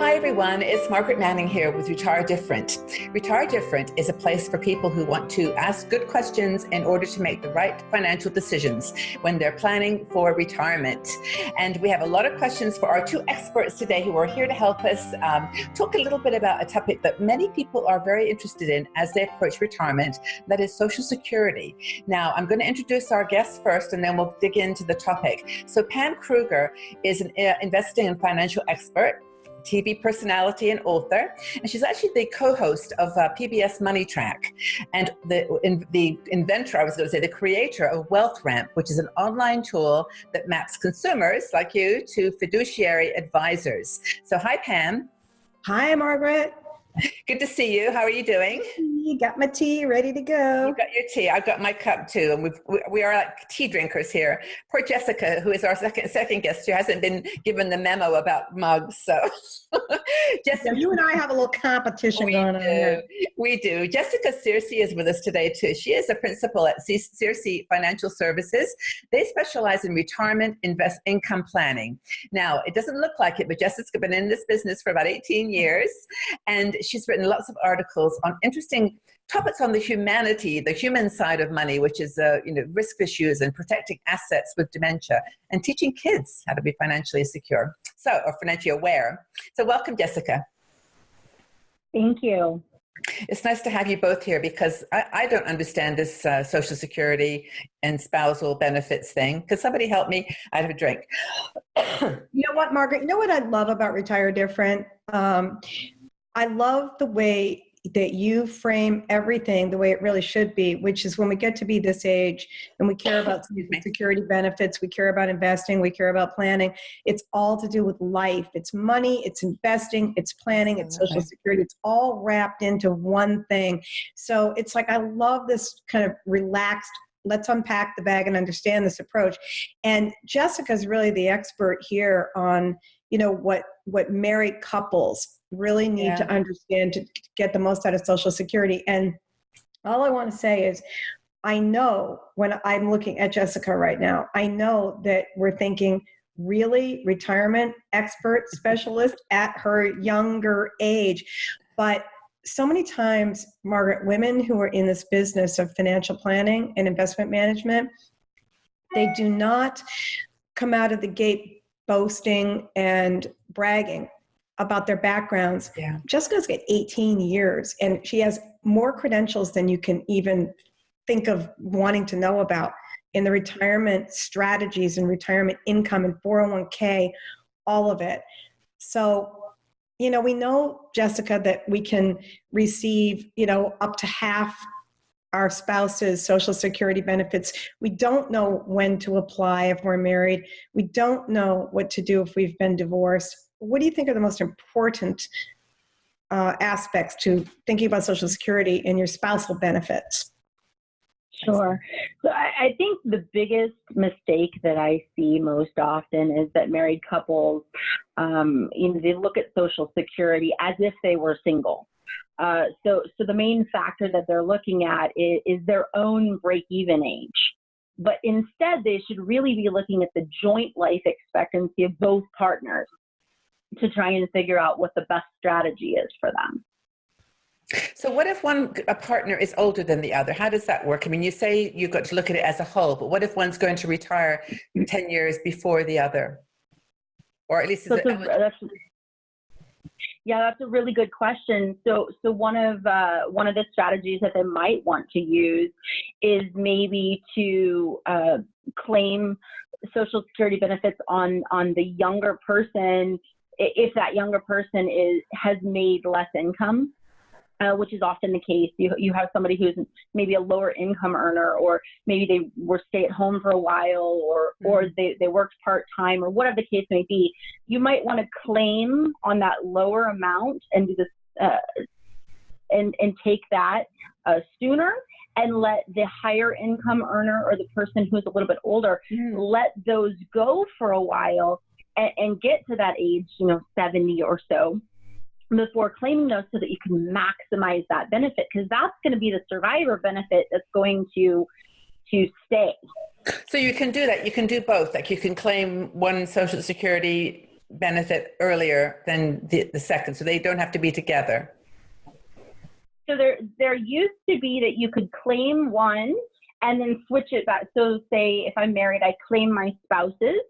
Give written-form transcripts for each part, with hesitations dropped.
Hi everyone, it's Margaret Manning here with Retire Different. Retire Different is a place for people who want to ask good questions in order to make the right financial decisions when they're planning for retirement. And we have a lot of questions for our two experts today who are here to help us talk a little bit about a topic that many people are very interested in as they approach retirement, that is Social Security. Now, I'm going to introduce our guests first and then we'll dig into the topic. So Pam Krueger is an investing and financial expert, TV personality and author, and she's actually the co-host of PBS Money Track and the inventor, I was going to say, the creator of Wealth Ramp, which is an online tool that maps consumers like you to fiduciary advisors. So hi, Pam. Hi, Margaret. Good to see you. How are you doing? You got my tea ready to go. You got your tea. I've got my cup too, and we are like tea drinkers here. Poor Jessica, who is our second guest, who hasn't been given the memo about mugs. So, Jessica, you and I have a little competition going on here. We do. Jessica Searcy is with us today too. She is a principal at Searcy Financial Services. They specialize in retirement income planning. Now, it doesn't look like it, but Jessica's been in this business for about 18 years, and she's written lots of articles on interesting topics on the human side of money, which is risk issues and protecting assets with dementia and teaching kids how to be financially secure, or financially aware. So welcome, Jessica. Thank you. It's nice to have you both here because I don't understand this Social Security and spousal benefits thing. Could somebody help me? I have a drink. You know what, Margaret? You know what I love about Retire Different? I love the way that you frame everything the way it really should be, which is when we get to be this age and we care about security benefits, we care about investing, we care about planning. It's all to do with life. It's money, it's investing, it's planning, it's Social Security. It's all wrapped into one thing. So it's like, I love this kind of relaxed, let's unpack the bag and understand this approach. And Jessica's really the expert here on, what married couples really need to understand to get the most out of Social Security. And all I want to say is, I know when I'm looking at Jessica right now, I know that we're thinking really retirement expert specialist at her younger age. But so many times, Margaret, women who are in this business of financial planning and investment management, they do not come out of the gate boasting and bragging about their backgrounds. Yeah. Jessica's got 18 years and she has more credentials than you can even think of wanting to know about in the retirement strategies and retirement income and 401k, all of it. So, we know, Jessica, that we can receive, up to half our spouse's Social Security benefits. We don't know when to apply if we're married. We don't know what to do if we've been divorced. What do you think are the most important aspects to thinking about Social Security and your spousal benefits? Sure. So I think the biggest mistake that I see most often is that married couples, they look at Social Security as if they were single. So the main factor that they're looking at is their own break-even age. But instead, they should really be looking at the joint life expectancy of both partners to try and figure out what the best strategy is for them. So what if a partner is older than the other? How does that work? I mean, you say you've got to look at it as a whole, but what if one's going to retire 10 years before the other? Or at least that's a really good question. So one of the strategies that they might want to use is maybe to claim Social Security benefits on the younger person if that younger person has made less income. Which is often the case. You have somebody who's maybe a lower income earner, or maybe they were stay at home for a while, or they worked part-time, or whatever the case may be. You might want to claim on that lower amount and do this and take that sooner, and let the higher income earner or the person who's a little bit older let those go for a while and get to that age, 70 or so, before claiming those, so that you can maximize that benefit, because that's going to be the survivor benefit that's going to stay. So you can do that. You can do both. Like you can claim one Social Security benefit earlier than the second, so they don't have to be together? So there used to be that you could claim one and then switch it back. So say if I'm married, I claim my spouse's,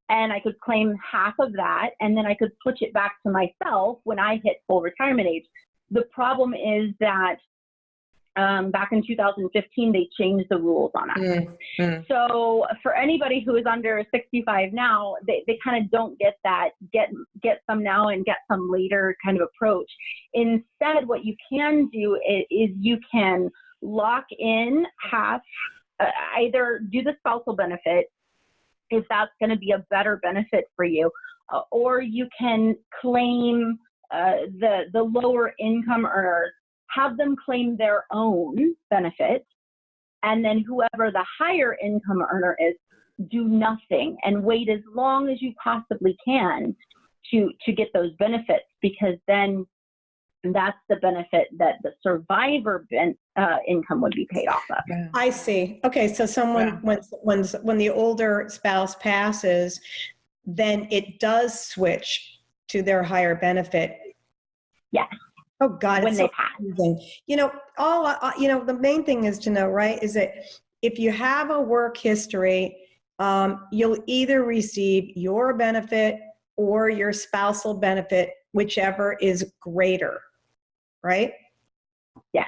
and I could claim half of that, and then I could switch it back to myself when I hit full retirement age. The problem is that back in 2015, they changed the rules on us. So for anybody who is under 65 now, they kind of don't get that get some now and get some later kind of approach. Instead, what you can do is you can lock in half, either do the spousal benefit if that's going to be a better benefit for you, or you can claim the lower income earners, have them claim their own benefit, and then whoever the higher income earner is, do nothing and wait as long as you possibly can to get those benefits, because then that's the benefit that the survivor income would be paid off of. I see. Okay, so when the older spouse passes, then it does switch to their higher benefit. Yes. Oh God, when it's they so pass. confusing. The main thing is to know, right, is that if you have a work history, you'll either receive your benefit or your spousal benefit, whichever is greater, right? Yeah.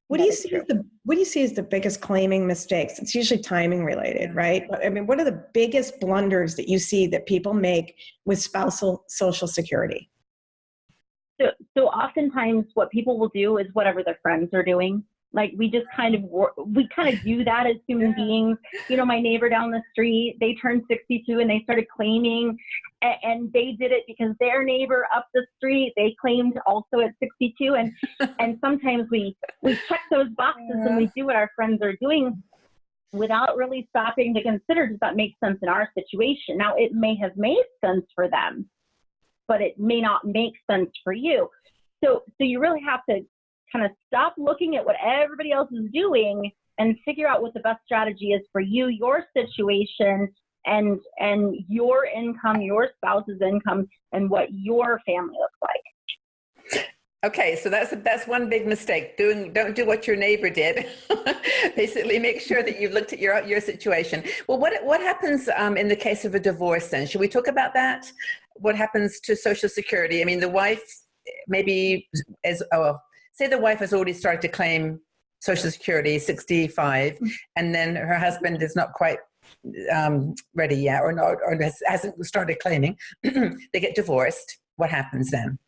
What do you see as the biggest claiming mistakes? It's usually timing related, right? But I mean, what are the biggest blunders that you see that people make with spousal Social Security? So oftentimes what people will do is whatever their friends are doing. Like we kind of do that as human beings. You know, my neighbor down the street, they turned 62 and they started claiming, and they did it because their neighbor up the street, they claimed also at 62. And sometimes we check those boxes and we do what our friends are doing without really stopping to consider, does that make sense in our situation? Now, it may have made sense for them, but it may not make sense for you. So you really have to kind of stop looking at what everybody else is doing and figure out what the best strategy is for you, your situation, and your income, your spouse's income, and what your family looks like. Okay, so that's one big mistake. Don't do what your neighbor did. Basically, make sure that you've looked at your situation. Well, what happens in the case of a divorce then? Should we talk about that? What happens to Social Security? I mean, the wife maybe say the wife has already started to claim Social Security, 65, and then her husband is not quite ready yet, or hasn't started claiming. They get divorced. What happens then?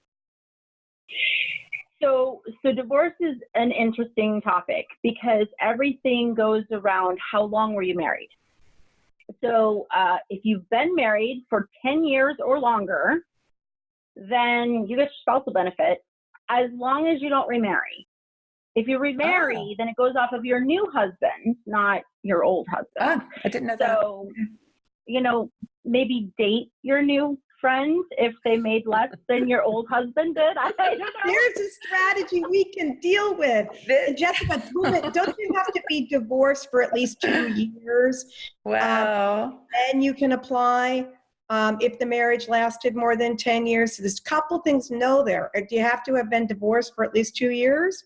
So divorce is an interesting topic because everything goes around how long were you married. So if you've been married for 10 years or longer, then you get spousal benefit as long as you don't remarry. If you remarry, then it goes off of your new husband, not your old husband. I didn't know that. So, maybe date your new friends if they made less than your old husband did. I don't know. There's a strategy we can deal with. And Jessica, don't you have to be divorced for at least 2 years? Wow. And you can apply if the marriage lasted more than 10 years. So there's a couple things to know there. Do you have to have been divorced for at least 2 years?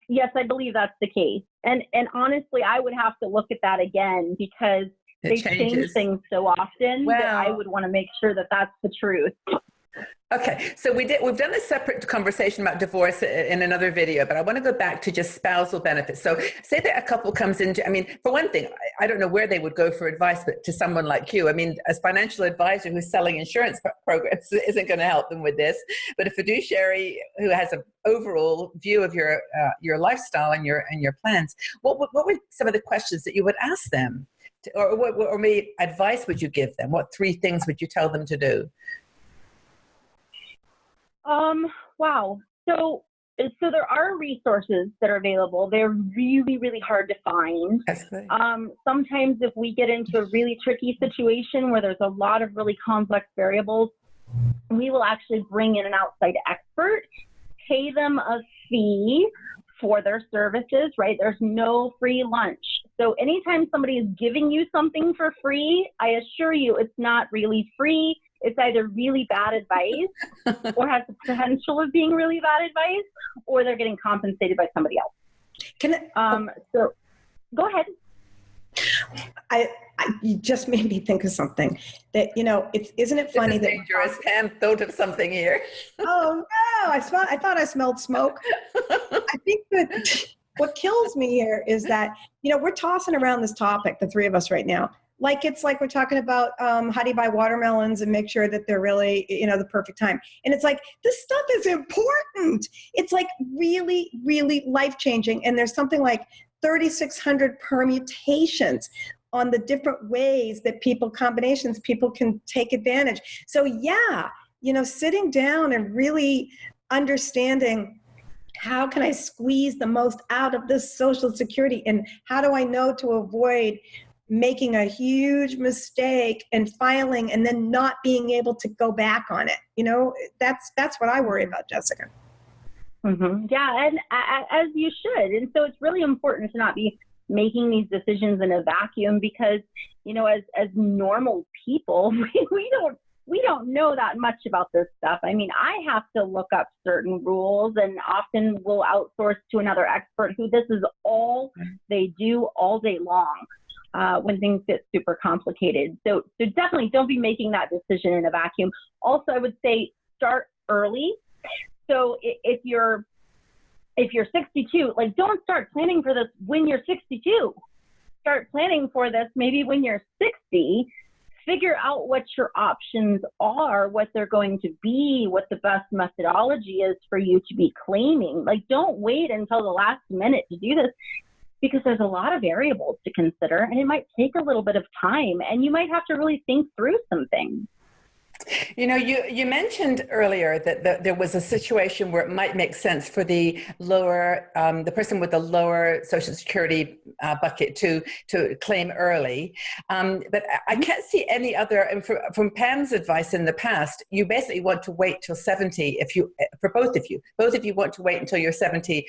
Yes, I believe that's the case. And honestly, I would have to look at that again because they change things so often that I would want to make sure that that's the truth. Okay, so we've done a separate conversation about divorce in another video, but I want to go back to just spousal benefits. So say that a couple comes into, for one thing, I don't know where they would go for advice, but to someone like you, as financial advisor who's selling insurance programs isn't going to help them with this, but a fiduciary who has an overall view of your lifestyle and your plans, what were some of the questions that you would ask them? Or maybe advice would you give them? What 3 things would you tell them to do? Wow. So there are resources that are available. They're really, really hard to find. Sometimes if we get into a really tricky situation where there's a lot of really complex variables, we will actually bring in an outside expert, pay them a fee for their services, right? There's no free lunch. So anytime somebody is giving you something for free, I assure you it's not really free. It's either really bad advice or has the potential of being really bad advice, or they're getting compensated by somebody else. So go ahead. You just made me think of something that, isn't it funny that dangerous? Pam thought of something here. Oh no, I thought I smelled smoke. I think that what kills me here is that, we're tossing around this topic, the three of us right now. It's like we're talking about how do you buy watermelons and make sure that they're really, the perfect time. And it's like, this stuff is important. It's like really, really life-changing. And there's something like 3,600 permutations on the different ways that combinations people can take advantage. So yeah, sitting down and really understanding how can I squeeze the most out of this Social Security, and how do I know to avoid making a huge mistake and filing and then not being able to go back on it. That's what I worry about, Jessica. Mm-hmm. Yeah, and as you should. And so it's really important to not be making these decisions in a vacuum, because, as normal people, we don't know that much about this stuff. I mean, I have to look up certain rules, and often will outsource to another expert who this is all they do all day long when things get super complicated. So definitely don't be making that decision in a vacuum. Also, I would say start early. So if you're 62, don't start planning for this when you're 62. Start planning for this maybe when you're 60. Figure out what your options are, what they're going to be, what the best methodology is for you to be claiming. Don't wait until the last minute to do this, because there's a lot of variables to consider, and it might take a little bit of time, and you might have to really think through some things. You mentioned earlier that there was a situation where it might make sense for the person with the lower Social Security bucket to claim early. But I can't see any other, and from Pam's advice in the past, you basically want to wait till 70 for both of you. Both of you want to wait until you're 70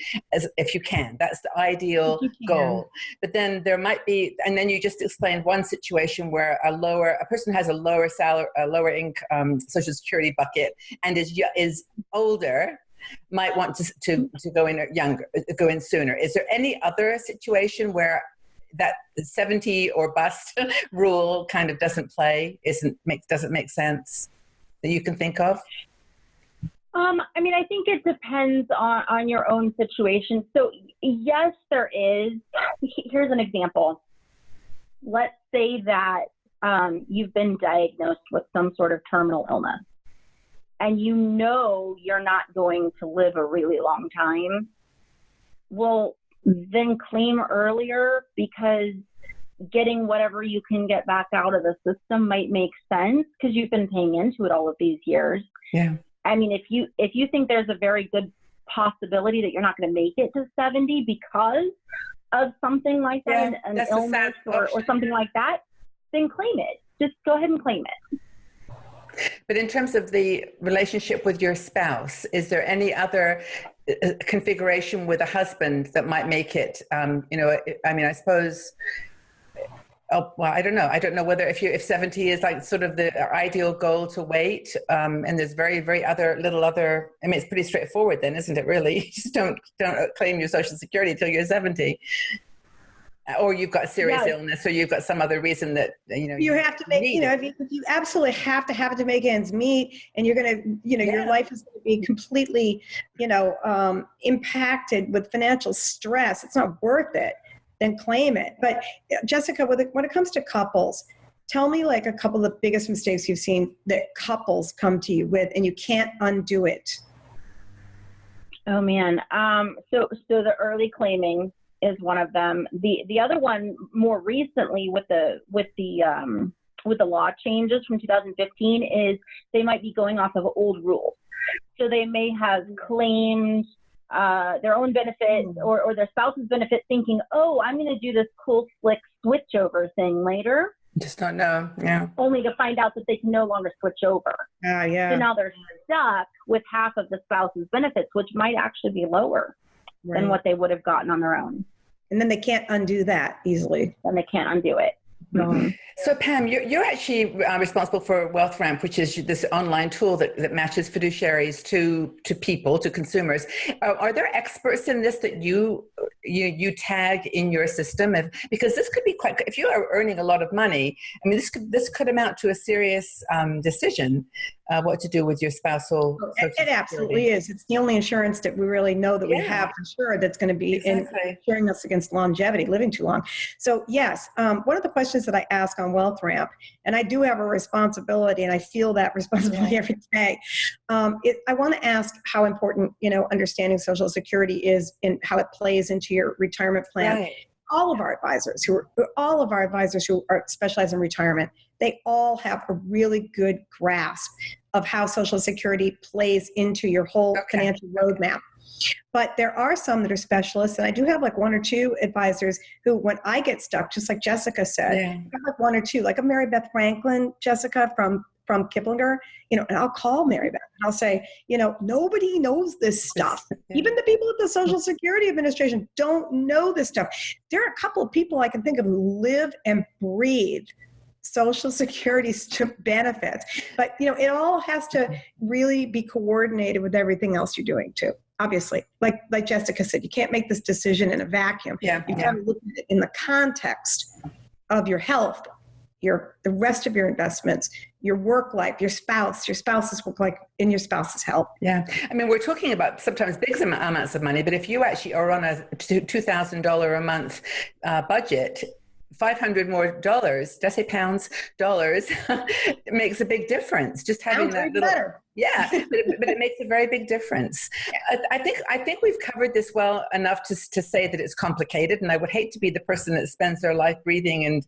if you can. That's the ideal goal. But then there might be, and then you just explained one situation where a person has a lower salary, a lower income, Social Security bucket, and is older, might want to go in sooner. Is there any other situation where that 70 or bust rule kind of doesn't make sense that you can think of? I think it depends on your own situation. So yes, there is. Here's an example. Let's say that you've been diagnosed with some sort of terminal illness, and you're not going to live a really long time. Well, then claim earlier, because getting whatever you can get back out of the system might make sense because you've been paying into it all of these years. Yeah. I mean, if you think there's a very good possibility that you're not going to make it to 70 because of something like that, an illness or something like that, then claim it. Just go ahead and claim it. But in terms of the relationship with your spouse, is there any other configuration with a husband that might make it, I suppose, I don't know. I don't know whether if 70 is sort of the ideal goal to wait, and there's very, very it's pretty straightforward then, isn't it really? You just don't claim your Social Security until you're 70. Or you've got a serious illness, or you've got some other reason that, you have to make, if you absolutely have to make ends meet, and you're going to, your life is going to be completely, impacted with financial stress. It's not worth it. Then claim it. But Jessica, when it comes to couples, tell me a couple of the biggest mistakes you've seen that couples come to you with, and you can't undo it. Oh man. So the early claiming is one of them. The other one more recently with the law changes from 2015 is they might be going off of old rules. So they may have claimed their own benefit or their spouse's benefit, thinking, oh, I'm going to do this cool slick switchover thing later. Just don't know. Yeah. Only to find out that they can no longer switch over. Yeah. So now they're stuck with half of the spouse's benefits, which might actually be lower. than what they would have gotten on their own. And then they can't undo that easily. And they can't undo it. Mm-hmm. So Pam, you're actually responsible for WealthRamp, which is this online tool that matches fiduciaries to people, to consumers. Are there experts in this that you tag in your system? Because this could be quite, if you are earning a lot of money, I mean, this could amount to a serious decision, what to do with your spousal. It absolutely is. It's the only insurance that we really know that we have for sure that's going to be insuring us against longevity, living too long. So yes, one of the questions that I ask on WealthRamp, and I do have a responsibility, and I feel that responsibility every day. I want to ask how important, understanding Social Security is and how it plays into your retirement plan. Right. All of our advisors who are specialized in retirement, they all have a really good grasp of how Social Security plays into your whole financial roadmap. But there are some that are specialists, and I do have like one or two advisors who, when I get stuck, just like Jessica said, I have like one or two, like a Mary Beth Franklin, Jessica from Kiplinger, and I'll call Mary Beth and I'll say, nobody knows this stuff. Even the people at the Social Security Administration don't know this stuff. There are a couple of people I can think of who live and breathe Social Security benefits, but it all has to really be coordinated with everything else you're doing too. Obviously, like Jessica said, you can't make this decision in a vacuum. You've got to look at it in the context of your health, the rest of your investments, your work life, your spouse's work life, and your spouse's health. Yeah. I mean, we're talking about sometimes big amounts of money, but if you actually are on a $2,000 a month budget, $500 more, did I say pounds? Dollars, it makes a big difference. Just having that little, but it makes a very big difference. I think we've covered this well enough to say that it's complicated, and I would hate to be the person that spends their life breathing and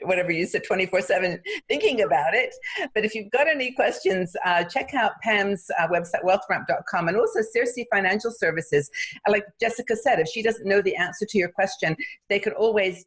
whatever you said 24/7 thinking about it. But if you've got any questions, check out Pam's website, wealthramp.com, and also Searcy Financial Services. Like Jessica said, if she doesn't know the answer to your question, they could always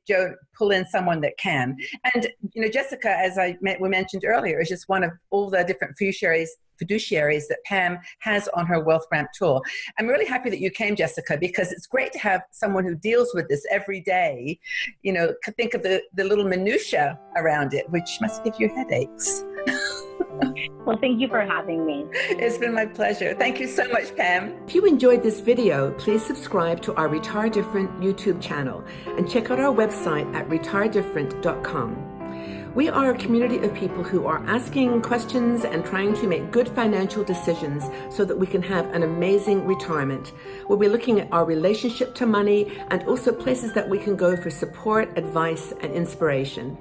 pull in someone that can. And Jessica, as we mentioned earlier, is just one of all the different fiduciaries that Pam has on her WealthRamp tool. I'm really happy that you came, Jessica, because it's great to have someone who deals with this every day. Think of the little minutia around it, which must give you headaches. Well, thank you for having me. It's been my pleasure. Thank you so much, Pam. If you enjoyed this video, please subscribe to our Retire Different YouTube channel and check out our website at retiredifferent.com. We are a community of people who are asking questions and trying to make good financial decisions so that we can have an amazing retirement. We'll be looking at our relationship to money and also places that we can go for support, advice, and inspiration.